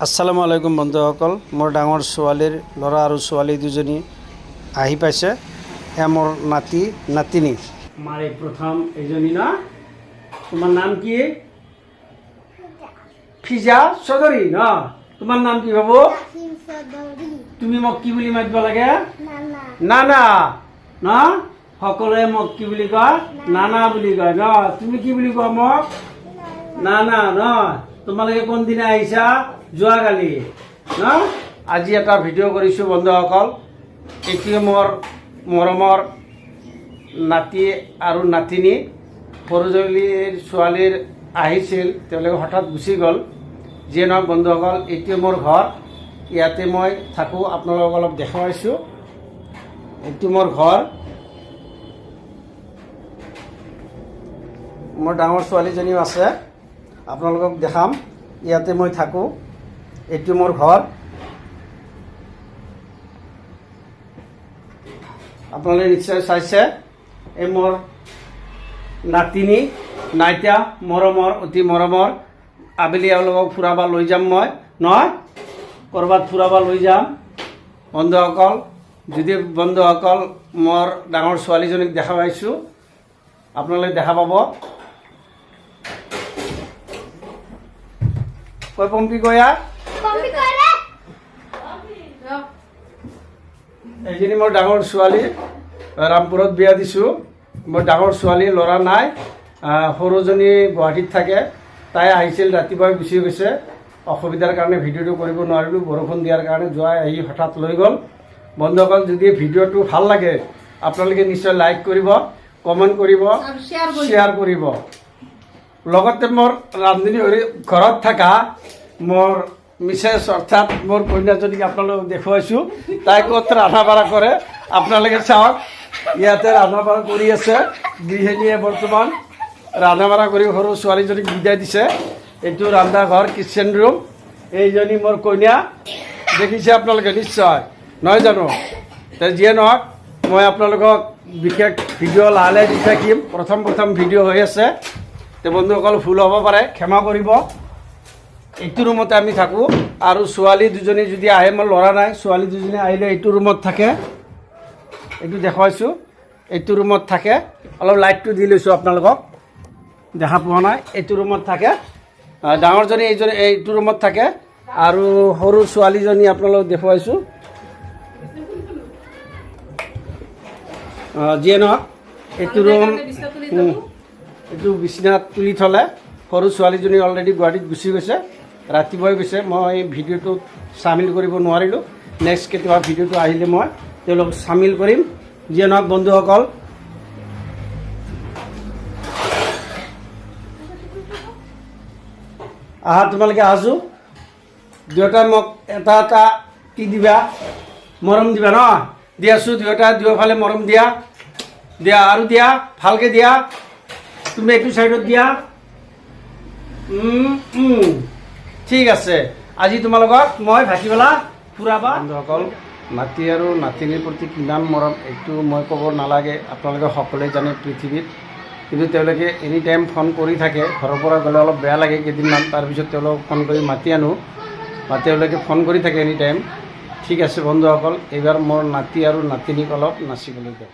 আসসালামু আলাইকুম বন্ধুসকল, মোৰ ডাঙৰ ছোৱালীৰ ল'ৰা আৰু ছোৱালী দুজনী আহি পাইছে। মোৰ নাতি নাতিনী মাৰে প্ৰথম এজনী না। তোমাৰ নাম কি? ফিজা চৌধুৰী ন। তোমাৰ নাম কি বাবু? তুমি মোক কি বুলি মাতিব লাগে? নানা ন। সকলোৱে মোক কি বুলি কয়? নানা বুলি কয় ন। তুমি কি বুলি কোৱা মোক? নানা ন। তোমালোকে কোনদিনা আহিছা? যোৱাকালি ন। আজি এটা ভিডিঅ' কৰিছোঁ বন্ধুসকল। এতিয়া মোৰ মৰমৰ নাতি আৰু নাতিনী সৰুজনীৰ ছোৱালীৰ আহিছিল, তেওঁলোকে হঠাৎ গুচি গ'ল। যিয়ে নহওক বন্ধুসকল, এতিয়া মোৰ ঘৰ, ইয়াতে মই থাকোঁ। আপোনালোকক অলপ দেখুৱাইছোঁ। এইটো মোৰ ঘৰ। মোৰ ডাঙৰ ছোৱালীজনীও আছে, আপোনালোকক দেখাম। ইয়াতে মই থাকোঁ। এইটো মোৰ ঘৰ। আপোনালোকে নিশ্চয় চাইছে। এই মোৰ নাতিনী নাইতা, মৰমৰ, অতি মৰমৰ। আবেলি এওঁলোকক ফুৰাব লৈ যাম মই, নহয় ক'ৰবাত ফুৰাব লৈ যাম বন্ধুসকল। যদি বন্ধুসকল মোৰ ডাঙৰ ছোৱালীজনীক দেখা পাইছোঁ, আপোনালোকে দেখা পাব। কৈ পম্পী কৈয়া। এইজনী মোৰ ডাঙৰ ছোৱালী, ৰামপুৰত বিয়া দিছোঁ। মোৰ ডাঙৰ ছোৱালী ল'ৰা নাই, সৰুজনী গুৱাহাটীত থাকে। তাই আহিছিল, ৰাতিপুৱাই গুচি গৈছে। অসুবিধাৰ কাৰণে ভিডিঅ'টো কৰিব নোৱাৰিলোঁ, বৰষুণ দিয়াৰ কাৰণে। যোৱাই আহি হঠাৎ লৈ গ'ল। বন্ধুসকল, যদি ভিডিঅ'টো ভাল লাগে আপোনালোকে নিশ্চয় লাইক কৰিব, কমেণ্ট কৰিব, শ্বেয়াৰ কৰিব। লগতে মোৰ ৰান্ধনী ঘৰত থকা মোৰ মিছেছ অৰ্থাৎ মোৰ কন্যাজনীক আপোনালোকক দেখুৱাইছোঁ। তাই ক'ত ৰন্ধা বঢ়া কৰে আপোনালোকে চাওক। ইয়াতে ৰন্ধা বঢ়া কৰি আছে। গৃহিণীয়ে বৰ্তমান ৰন্ধা বঢ়া কৰি সৰু ছোৱালীজনীক বিদায় দিছে। এইটো ৰন্ধা ঘৰ, কিটচেন ৰুম। এইজনী মোৰ কন্যা, দেখিছে আপোনালোকে নিশ্চয়, নহয় জানো? যিয়ে নহওক, মই আপোনালোকক বিশেষ ভিডিঅ' লাহে লাহে দি থাকিম। প্ৰথম ভিডিঅ' হৈ আছে, তে বন্ধুসকল ভুল হ'ব পাৰে, ক্ষমা কৰিব। এইটো ৰুমতে আমি থাকোঁ। আৰু ছোৱালী দুজনী যদি আহে, মোৰ ল'ৰা নাই, ছোৱালী দুজনী আহিলে এইটো ৰুমত থাকে। এইটো দেখুৱাইছোঁ, এইটো ৰুমত থাকে। অলপ লাইটটো দি লৈছোঁ, আপোনালোকক দেখা পোৱা নাই। এইটো ৰুমত থাকে। ডাঙৰজনী এইটো ৰুমত থাকে। আৰু সৰু ছোৱালীজনী আপোনালোকক দেখুৱাইছোঁ। যিয়ে নহওক, এইটো ৰুম, এইটো বিচনাত তুলি থ'লে। সৰু ছোৱালীজনী অলৰেডি গুৱাহাটীত গুচি গৈছে, ৰাতিপুৱাই গৈছে। মই ভিডিঅ'টোত চামিল কৰিব নোৱাৰিলোঁ। নেক্সট কেতিয়াবা ভিডিঅ'টো আহিলে মই তেওঁলোকক চামিল কৰিম। যিয়ে নহওক বন্ধুসকল, আহা তোমালোকে আহাচোন। দুয়োটাই মোক এটা এটা কি দিবা? মৰম দিবা ন? দিয়াছোঁ। দুয়োটা দুয়োফালে মৰম দিয়া, দিয়া আৰু দিয়া, ভালকৈ দিয়া। তুমি এইটো চাইডত দিয়া। ঠিক আছে। আজি তোমালোকক মই ভাটিবেলা ফুৰাবা। বন্ধুসকল, নাতি আৰু নাতিনীৰ প্ৰতি কিমান মৰম এইটো মই ক'ব নালাগে, আপোনালোকে সকলোৱে জানে পৃথিৱীত। কিন্তু তেওঁলোকে এনি টাইম ফোন কৰি থাকে। ঘৰৰ পৰা গ'লে অলপ বেয়া লাগে কেইদিনমান, তাৰপিছত তেওঁলোকক ফোন কৰি মাতি আনো, বা তেওঁলোকে ফোন কৰি থাকে এনি টাইম। ঠিক আছে বন্ধুসকল, এইবাৰ মোৰ নাতি আৰু নাতিনীক অলপ নাচিবলৈ দিয়ক।